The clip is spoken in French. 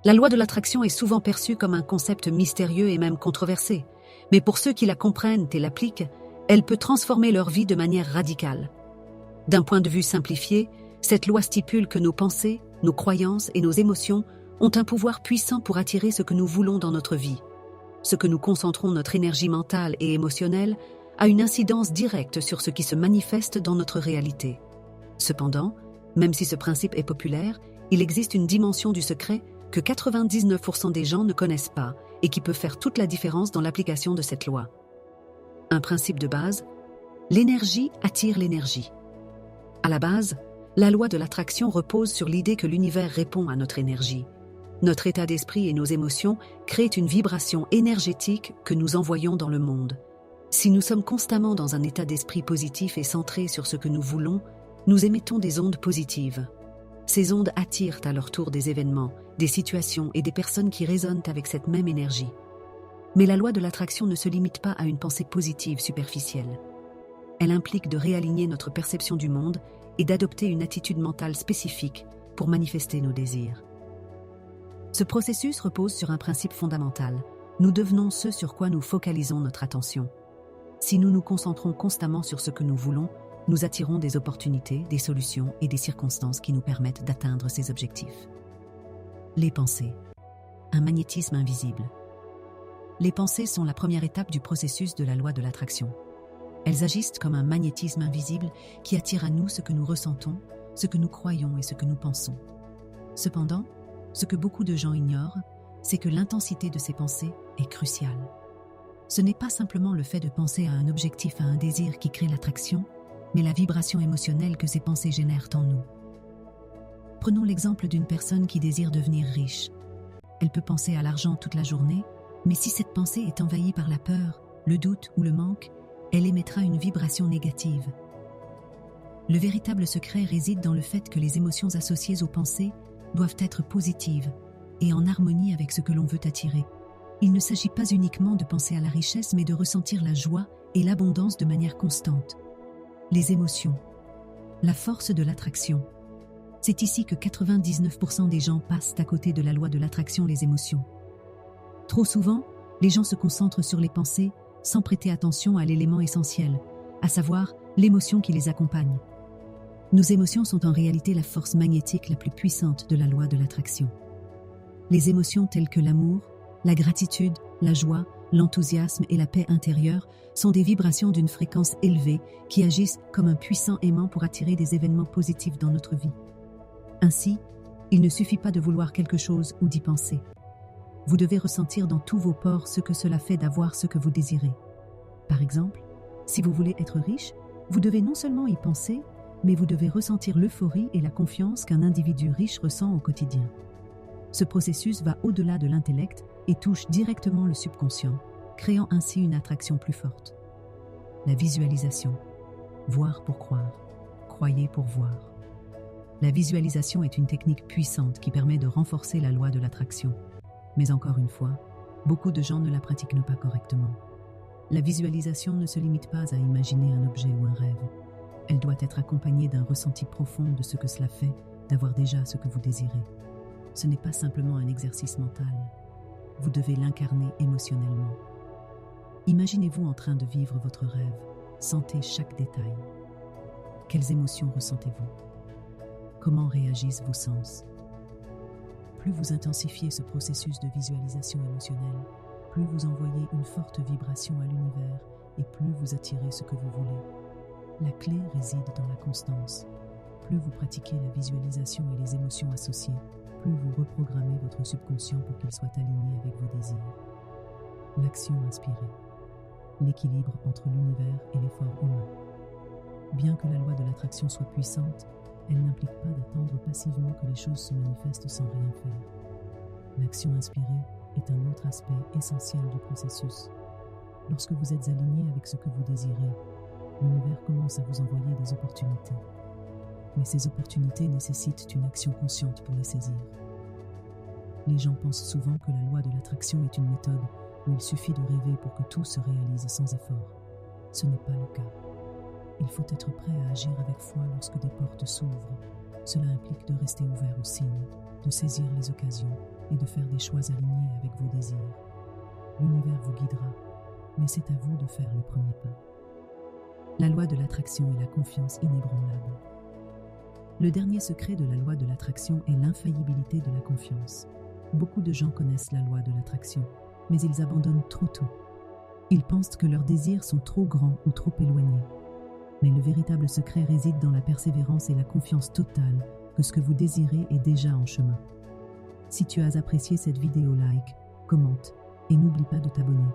La loi de l'attraction est souvent perçue comme un concept mystérieux et même controversé, mais pour ceux qui la comprennent et l'appliquent, elle peut transformer leur vie de manière radicale. D'un point de vue simplifié, cette loi stipule que nos pensées, nos croyances et nos émotions ont un pouvoir puissant pour attirer ce que nous voulons dans notre vie. Ce que nous concentrons notre énergie mentale et émotionnelle a une incidence directe sur ce qui se manifeste dans notre réalité. Cependant, même si ce principe est populaire, il existe une dimension du secret que 99% des gens ne connaissent pas et qui peut faire toute la différence dans l'application de cette loi. Un principe de base, l'énergie attire l'énergie. À la base, la loi de l'attraction repose sur l'idée que l'univers répond à notre énergie. Notre état d'esprit et nos émotions créent une vibration énergétique que nous envoyons dans le monde. Si nous sommes constamment dans un état d'esprit positif et centré sur ce que nous voulons, nous émettons des ondes positives. Ces ondes attirent à leur tour des événements, des situations et des personnes qui résonnent avec cette même énergie. Mais la loi de l'attraction ne se limite pas à une pensée positive superficielle. Elle implique de réaligner notre perception du monde et d'adopter une attitude mentale spécifique pour manifester nos désirs. Ce processus repose sur un principe fondamental. Nous devenons ce sur quoi nous focalisons notre attention. Si nous nous concentrons constamment sur ce que nous voulons, nous attirons des opportunités, des solutions et des circonstances qui nous permettent d'atteindre ces objectifs. Les pensées. Un magnétisme invisible. Les pensées sont la première étape du processus de la loi de l'attraction. Elles agissent comme un magnétisme invisible qui attire à nous ce que nous ressentons, ce que nous croyons et ce que nous pensons. Cependant, ce que beaucoup de gens ignorent, c'est que l'intensité de ces pensées est cruciale. Ce n'est pas simplement le fait de penser à un objectif, à un désir qui crée l'attraction, mais la vibration émotionnelle que ces pensées génèrent en nous. Prenons l'exemple d'une personne qui désire devenir riche. Elle peut penser à l'argent toute la journée, mais si cette pensée est envahie par la peur, le doute ou le manque, elle émettra une vibration négative. Le véritable secret réside dans le fait que les émotions associées aux pensées doivent être positives et en harmonie avec ce que l'on veut attirer. Il ne s'agit pas uniquement de penser à la richesse, mais de ressentir la joie et l'abondance de manière constante. Les émotions. La force de l'attraction. C'est ici que 99% des gens passent à côté de la loi de l'attraction, les émotions. Trop souvent, les gens se concentrent sur les pensées sans prêter attention à l'élément essentiel, à savoir l'émotion qui les accompagne. Nos émotions sont en réalité la force magnétique la plus puissante de la loi de l'attraction. Les émotions telles que l'amour, la gratitude, la joie, l'enthousiasme et la paix intérieure sont des vibrations d'une fréquence élevée qui agissent comme un puissant aimant pour attirer des événements positifs dans notre vie. Ainsi, il ne suffit pas de vouloir quelque chose ou d'y penser. Vous devez ressentir dans tous vos pores ce que cela fait d'avoir ce que vous désirez. Par exemple, si vous voulez être riche, vous devez non seulement y penser, mais vous devez ressentir l'euphorie et la confiance qu'un individu riche ressent au quotidien. Ce processus va au-delà de l'intellect et touche directement le subconscient, créant ainsi une attraction plus forte. La visualisation. Voir pour croire. Croyez pour voir. La visualisation est une technique puissante qui permet de renforcer la loi de l'attraction. Mais encore une fois, beaucoup de gens ne la pratiquent pas correctement. La visualisation ne se limite pas à imaginer un objet ou un rêve. Elle doit être accompagnée d'un ressenti profond de ce que cela fait d'avoir déjà ce que vous désirez. Ce n'est pas simplement un exercice mental. Vous devez l'incarner émotionnellement. Imaginez-vous en train de vivre votre rêve. Sentez chaque détail. Quelles émotions ressentez-vous? Comment réagissent vos sens? Plus vous intensifiez ce processus de visualisation émotionnelle, plus vous envoyez une forte vibration à l'univers et plus vous attirez ce que vous voulez. La clé réside dans la constance. Plus vous pratiquez la visualisation et les émotions associées, plus vous reprogrammez votre subconscient pour qu'il soit aligné avec vos désirs. L'action inspirée. L'équilibre entre l'univers et l'effort humain. Bien que la loi de l'attraction soit puissante, elle n'implique pas d'attendre passivement que les choses se manifestent sans rien faire. L'action inspirée est un autre aspect essentiel du processus. Lorsque vous êtes aligné avec ce que vous désirez, l'univers commence à vous envoyer des opportunités. Mais ces opportunités nécessitent une action consciente pour les saisir. Les gens pensent souvent que la loi de l'attraction est une méthode où il suffit de rêver pour que tout se réalise sans effort. Ce n'est pas le cas. Il faut être prêt à agir avec foi lorsque des portes s'ouvrent. Cela implique de rester ouvert aux signes, de saisir les occasions et de faire des choix alignés avec vos désirs. L'univers vous guidera, mais c'est à vous de faire le premier pas. La loi de l'attraction est la confiance inébranlable. Le dernier secret de la loi de l'attraction est l'infaillibilité de la confiance. Beaucoup de gens connaissent la loi de l'attraction, mais ils abandonnent trop tôt. Ils pensent que leurs désirs sont trop grands ou trop éloignés. Mais le véritable secret réside dans la persévérance et la confiance totale que ce que vous désirez est déjà en chemin. Si tu as apprécié cette vidéo, like, commente et n'oublie pas de t'abonner.